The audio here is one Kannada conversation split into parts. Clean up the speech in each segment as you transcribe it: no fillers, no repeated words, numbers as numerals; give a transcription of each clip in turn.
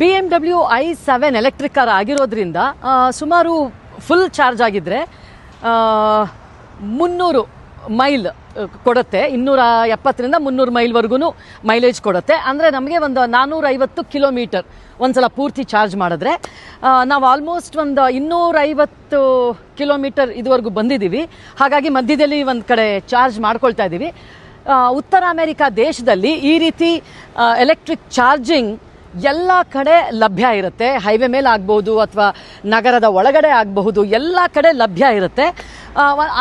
BMW i7 ಎಲೆಕ್ಟ್ರಿಕ್ ಕಾರ್ ಆಗಿರೋದ್ರಿಂದ ಸುಮಾರು ಫುಲ್ ಚಾರ್ಜ್ ಆಗಿದ್ದರೆ 300 ಮೈಲ್ ಕೊಡುತ್ತೆ. 270ರಿಂದ 300 ಮೈಲ್ವರೆಗೂ ಮೈಲೇಜ್ ಕೊಡುತ್ತೆ. ಅಂದರೆ ನಮಗೆ ಒಂದು 450 ಕಿಲೋಮೀಟರ್ ಒಂದ್ಸಲ ಪೂರ್ತಿ ಚಾರ್ಜ್ ಮಾಡಿದ್ರೆ ನಾವು ಆಲ್ಮೋಸ್ಟ್ ಒಂದು 250 ಕಿಲೋಮೀಟರ್ ಇದುವರೆಗೂ ಬಂದಿದ್ದೀವಿ. ಹಾಗಾಗಿ ಮಧ್ಯದಲ್ಲಿ ಒಂದು ಕಡೆ ಚಾರ್ಜ್ ಮಾಡ್ಕೊಳ್ತಾ ಇದ್ದೀವಿ. ಉತ್ತರ ಅಮೆರಿಕಾ ದೇಶದಲ್ಲಿ ಈ ರೀತಿ ಎಲೆಕ್ಟ್ರಿಕ್ ಚಾರ್ಜಿಂಗ್ ಎಲ್ಲ ಕಡೆ ಲಭ್ಯ ಇರುತ್ತೆ. ಹೈವೇ ಮೇಲೆ ಆಗ್ಬೋದು ಅಥವಾ ನಗರದ ಒಳಗಡೆ ಆಗಬಹುದು, ಎಲ್ಲ ಕಡೆ ಲಭ್ಯ ಇರುತ್ತೆ.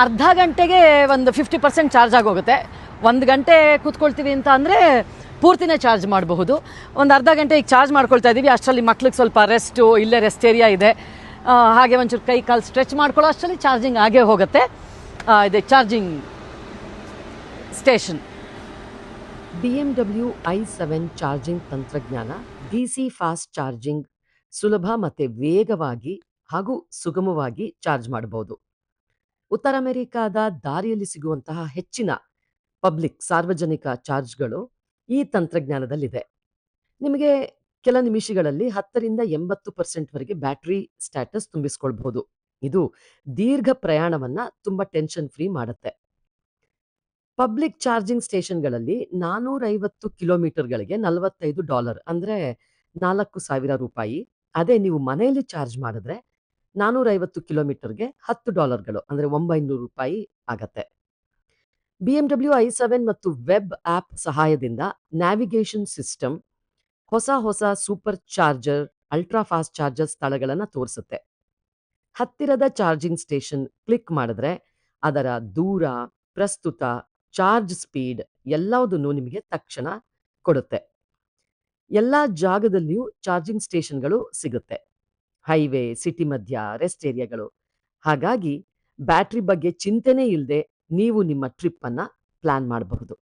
ಅರ್ಧ ಗಂಟೆಗೆ ಒಂದು 50% ಚಾರ್ಜ್ ಆಗೋಗುತ್ತೆ. 1 ಗಂಟೆ ಕೂತ್ಕೊಳ್ತೀವಿ ಅಂತ ಅಂದರೆ ಪೂರ್ತಿನೇ ಚಾರ್ಜ್ ಮಾಡಬಹುದು. ಒಂದು ಅರ್ಧ ಗಂಟೆ ಈಗ ಚಾರ್ಜ್ ಮಾಡ್ಕೊಳ್ತಾ ಇದ್ದೀವಿ. ಅಷ್ಟರಲ್ಲಿ ಮಕ್ಳಿಗೆ ಸ್ವಲ್ಪ ರೆಸ್ಟು, ಇಲ್ಲೇ ರೆಸ್ಟ್ ಏರಿಯಾ ಇದೆ, ಹಾಗೆ ಒಂಚೂರು ಕೈ ಕಾಲು ಸ್ಟ್ರೆಚ್ ಮಾಡ್ಕೊಳ್ಳೋ ಅಷ್ಟರಲ್ಲಿ ಚಾರ್ಜಿಂಗ್ ಆಗೇ ಹೋಗುತ್ತೆ. ಇದೆ charging station. BMW i7 charging ತಂತ್ರಜ್ಞಾನ DC ಫಾಸ್ಟ್ ಚಾರ್ಜಿಂಗ್ ಸುಲಭ ಮತ್ತು ವೇಗವಾಗಿ ಹಾಗೂ ಸುಗಮವಾಗಿ ಚಾರ್ಜ್ ಮಾಡಬಹುದು. ಉತ್ತರ ಅಮೆರಿಕಾದ ದಾರಿಯಲ್ಲಿ ಸಿಗುವಂತಹ ಹೆಚ್ಚಿನ ಸಾರ್ವಜನಿಕ ಚಾರ್ಜ್ಗಳು ಈ ತಂತ್ರಜ್ಞಾನದಲ್ಲಿದೆ. ನಿಮಗೆ ಕೆಲ ನಿಮಿಷಗಳಲ್ಲಿ 10ರಿಂದ 80% ಬ್ಯಾಟರಿ ಸ್ಟ್ಯಾಟಸ್ ತುಂಬಿಸ್ಕೊಳ್ಬಹುದು. ಇದು ದೀರ್ಘ ಪ್ರಯಾಣವನ್ನ ತುಂಬಾ ಟೆನ್ಷನ್ ಫ್ರೀ ಮಾಡುತ್ತೆ. ಪಬ್ಲಿಕ್ ಚಾರ್ಜಿಂಗ್ ಸ್ಟೇಷನ್ಗಳಲ್ಲಿ 450 ಕಿಲೋಮೀಟರ್ಗಳಿಗೆ $45 ಅಂದ್ರೆ ₹4,000. ಅದೇ ನೀವು ಮನೆಯಲ್ಲಿ ಚಾರ್ಜ್ ಮಾಡಿದ್ರೆ 450 ಕಿಲೋಮೀಟರ್ಗೆ $10 ಅಂದ್ರೆ ₹900 ಆಗತ್ತೆ. BMW i7 ಮತ್ತು ವೆಬ್ ಆಪ್ ಸಹಾಯದಿಂದ ನ್ಯಾವಿಗೇಷನ್ ಸಿಸ್ಟಮ್ ಹೊಸ super charger, ultra fast charger ಸ್ಥಳಗಳನ್ನು ತೋರಿಸುತ್ತೆ. ಹತ್ತಿರದ ಚಾರ್ಜಿಂಗ್ ಸ್ಟೇಷನ್ ಕ್ಲಿಕ್ ಮಾಡಿದ್ರೆ ಅದರ ದೂರ, ಪ್ರಸ್ತುತ, ಚಾರ್ಜ್ ಸ್ಪೀಡ್ ಎಲ್ಲವುದನ್ನು ನಿಮಗೆ ತಕ್ಷಣ ಕೊಡುತ್ತೆ. ಎಲ್ಲ ಜಾಗದಲ್ಲಿಯೂ ಚಾರ್ಜಿಂಗ್ ಸ್ಟೇಷನ್ಗಳು ಸಿಗುತ್ತೆ. ಹೈವೇ, ಸಿಟಿ ಮಧ್ಯ, ರೆಸ್ಟ್ ಏರಿಯಾಗಳು. ಹಾಗಾಗಿ ಬ್ಯಾಟ್ರಿ ಬಗ್ಗೆ ಚಿಂತೆನೇ ಇಲ್ಲದೆ ನೀವು ನಿಮ್ಮ ಟ್ರಿಪ್ ಅನ್ನ ಪ್ಲಾನ್ ಮಾಡಬಹುದು.